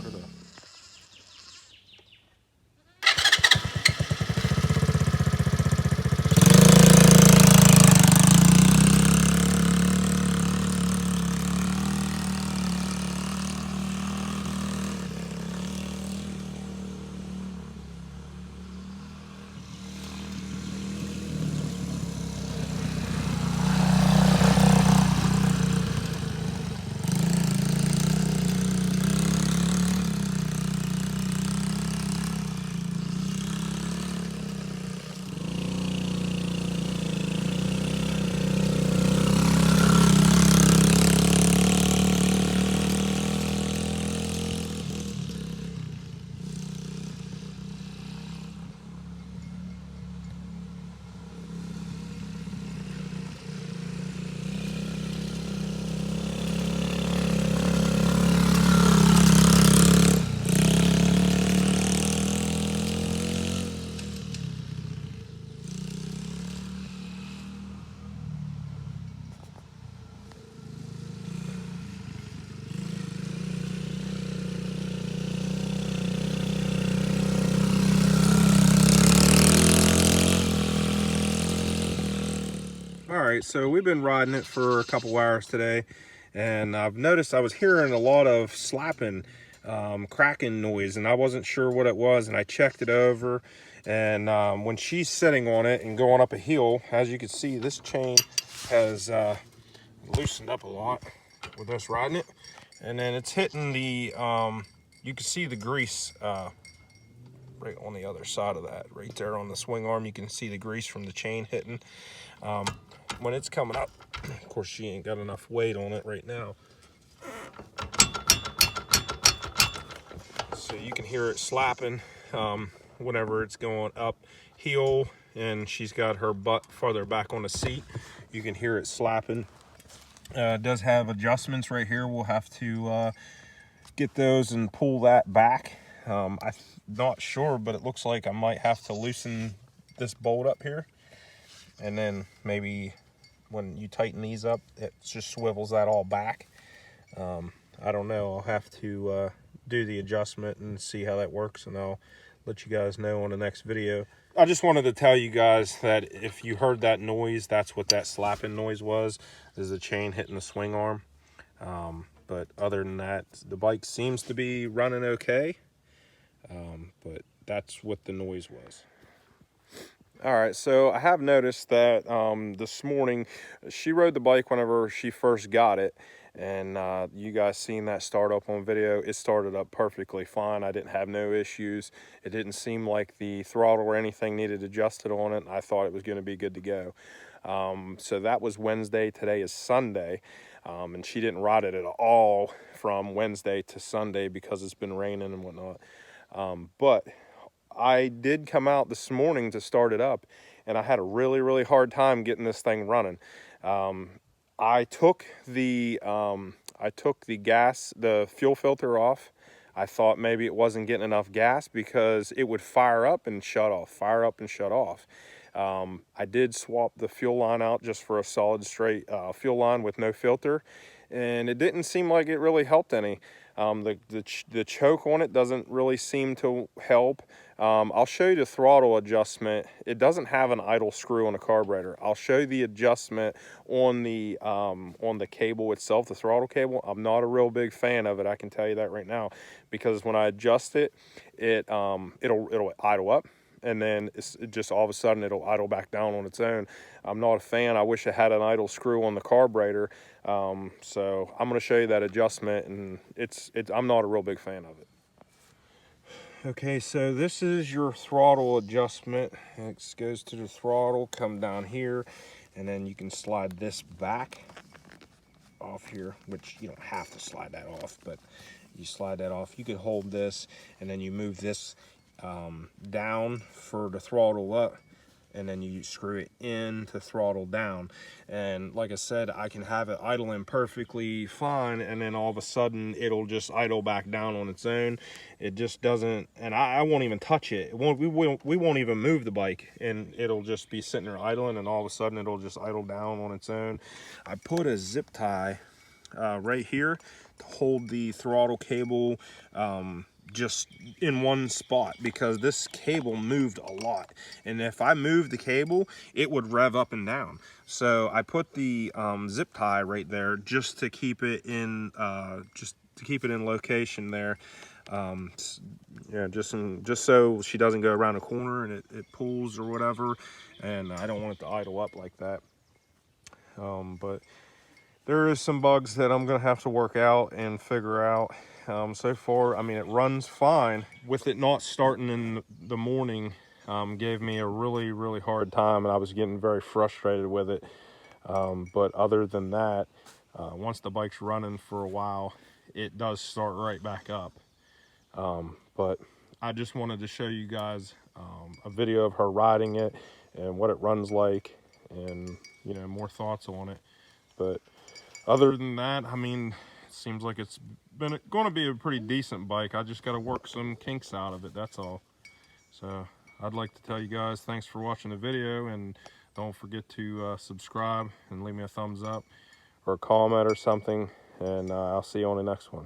start it up. Alright, so we've been riding it for a couple hours today, and I've noticed I was hearing a lot of slapping, cracking noise, and I wasn't sure what it was, and I checked it over, and when she's sitting on it and going up a hill, as you can see, this chain has loosened up a lot with us riding it, and then it's hitting the, you can see the grease right on the other side of that, right there on the swing arm. You can see the grease from the chain hitting. When it's coming up, of course she ain't got enough weight on it right now, so you can hear it slapping whenever it's going uphill and she's got her butt farther back on the seat. You can hear it slapping. It does have adjustments right here. We'll have to get those and pull that back. I'm not sure, but it looks like I might have to loosen this bolt up here, and then maybe when you tighten these up, it just swivels that all back. I don't know. I'll have to do the adjustment and see how that works, and I'll let you guys know on the next video. I just wanted to tell you guys that if you heard that noise, that's what that slapping noise was, is the chain hitting the swing arm. But other than that, the bike seems to be running okay, but that's what the noise was. All right, so I have noticed that this morning she rode the bike whenever she first got it, and you guys seen that start up on video. It started up perfectly fine. I didn't have no issues. It didn't seem like the throttle or anything needed adjusted on it, and I thought it was going to be good to go. So that was Wednesday. Today is Sunday, and she didn't ride it at all from Wednesday to Sunday because it's been raining and whatnot. But I did come out this morning to start it up, and I had a really hard time getting this thing running. I took the fuel filter off. I thought maybe it wasn't getting enough gas because it would fire up and shut off, fire up and shut off. I did swap the fuel line out just for a solid straight fuel line with no filter, and it didn't seem like it really helped any. The choke on it doesn't really seem to help. I'll show you the throttle adjustment. It doesn't have an idle screw on the carburetor. I'll show you the adjustment on the cable itself, the throttle cable. I'm not a real big fan of it, I can tell you that right now, because when I adjust it, it'll idle up, and then it just all of a sudden it'll idle back down on its own. I'm not a fan. I wish it had an idle screw on the carburetor. So I'm going to show you that adjustment, and I'm not a real big fan of it. Okay, so this is your throttle adjustment. It goes to the throttle, come down here, and then you can slide this back off here, which you don't have to slide that off, but you slide that off. You can hold this, and then you move this down for the throttle up, and then you screw it in to throttle down. And like I said, I can have it idling perfectly fine, and then all of a sudden it'll just idle back down on its own. It just doesn't, and I won't even touch it. We won't even move the bike, and it'll just be sitting there idling, and all of a sudden it'll just idle down on its own. I put a zip tie right here hold the throttle cable just in one spot, because this cable moved a lot, and if I moved the cable, it would rev up and down. So I put the zip tie right there just to keep it in location there. Yeah, just so she doesn't go around a corner and it pulls or whatever, and I don't want it to idle up like that. But there is some bugs that I'm gonna have to work out and figure out. So far, I mean, it runs fine. With it not starting in the morning, gave me a really hard time, and I was getting very frustrated with it. But other than that, once the bike's running for a while, it does start right back up. But I just wanted to show you guys a video of her riding it and what it runs like, and you know, more thoughts on it. But other than that, I mean, it seems like it's going to be a pretty decent bike. I just got to work some kinks out of it, that's all. So I'd like to tell you guys thanks for watching the video, and don't forget to subscribe and leave me a thumbs up or a comment or something, and I'll see you on the next one.